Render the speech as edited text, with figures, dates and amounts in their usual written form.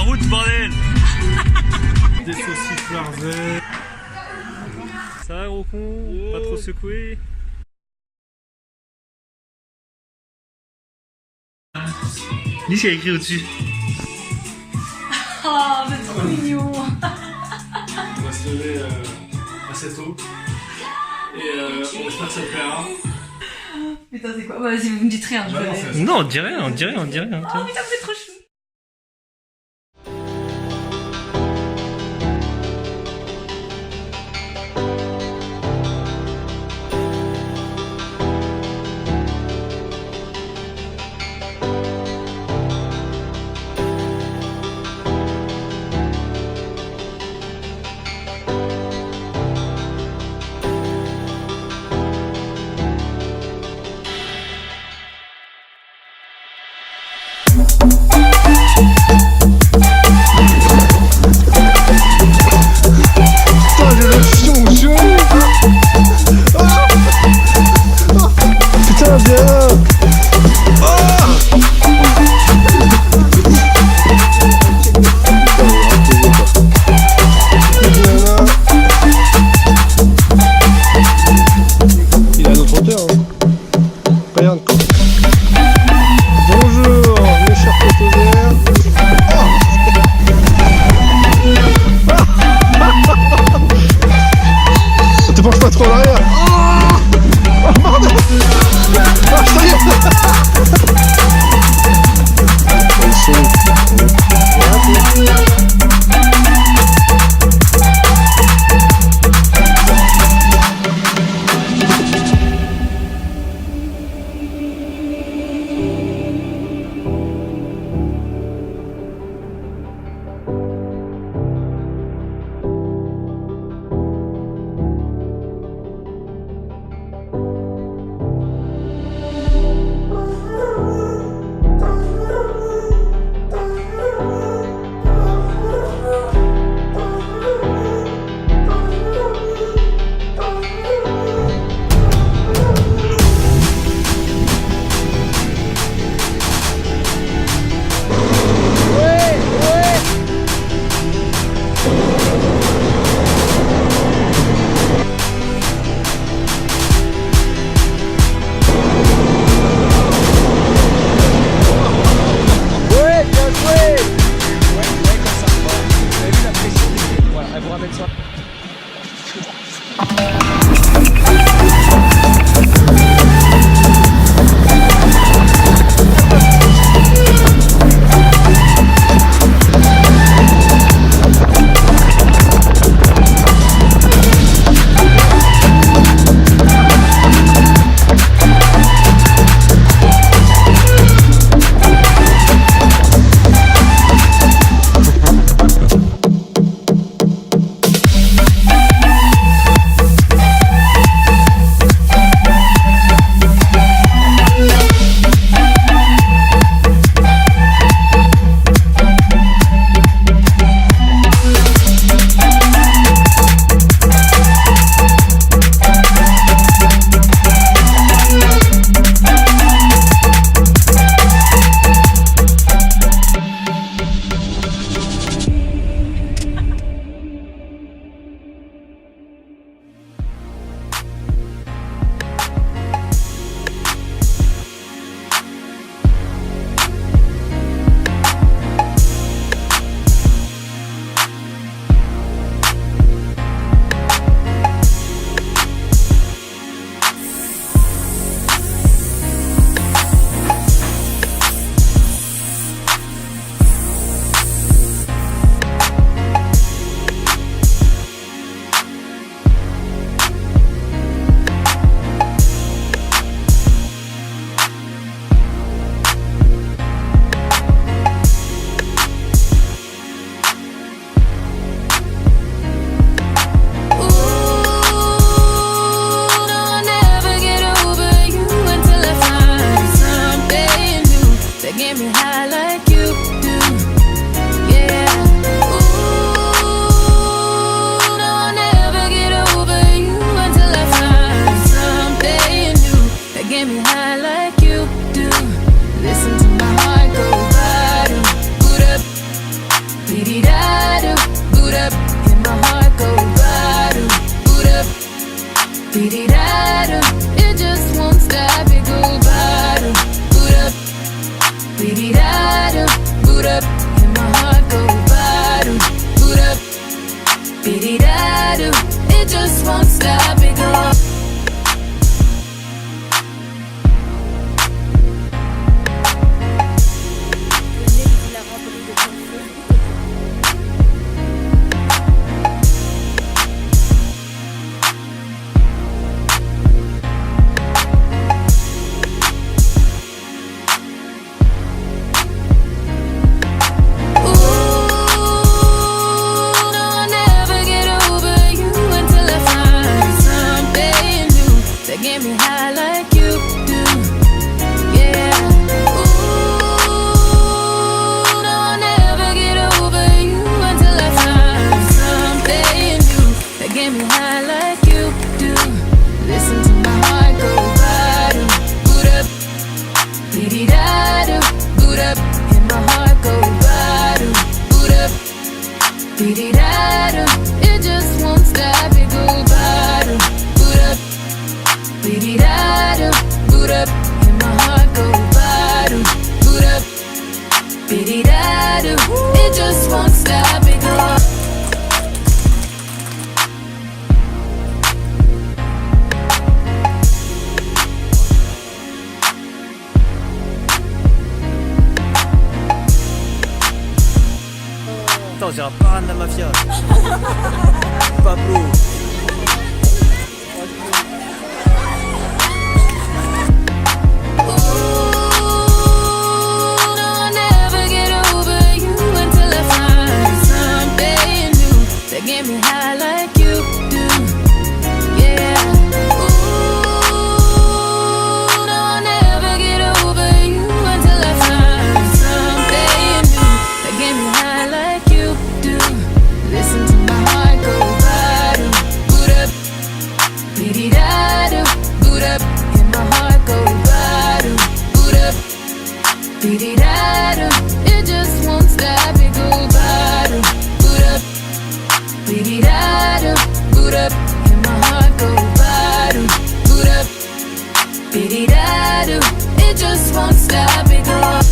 route, bordel. Des saucisses larvées. Ça va, gros con? Pas trop secoué? Lis ce qu'il y a écrit au-dessus. Oh, c'est trop mignon. On va se lever assez tôt. Et on espère que ça te plaira. Putain, c'est quoi? Bah, vas-y, vous me dites rien. Bah, Non, on dirait rien, on dirait rien, on dirait rien. Oh putain, c'est trop chou. Putain, Dilara! Il a notre hauteur, hein. Regarde. Bonjour, mes chers photosaires. Te penches pas trop en arrière. Oh bordel. Ah, ça y est. Biddy-da-do, boot up, and my heart go ba-do, boot up. Biddy-da-do, it just won't stop, it go. Get me high like you do, yeah. Ooh, no, I'll never get over you until I find something new that get me high like you do. Listen to my heart go ba-do, boot up, biddy-da-do, boot up, and my heart go ba-do, boot up, biddy-da-do, it just won't stop, it go ba-do, boot up. Biddy-da-do, boot up, and my heart go ba-do, boot up. Biddy-da-do, it just won't stop, it go. Attends, j'ai un parrain de la mafia. Pablo. Get me high like you do, yeah. Ooh, no, I'll never get over you until I find something new that get me high like you do. Listen to my heart go ba-do, boot up, biddy-da-do, boot up, and my heart go ba-do, boot up, biddy-da-do, it just won't stop, it go ba-do, boot up. Biddy-da-do, boot up, and my heart go ba-do, boot up. Biddy-da-do, it just won't stop, it go.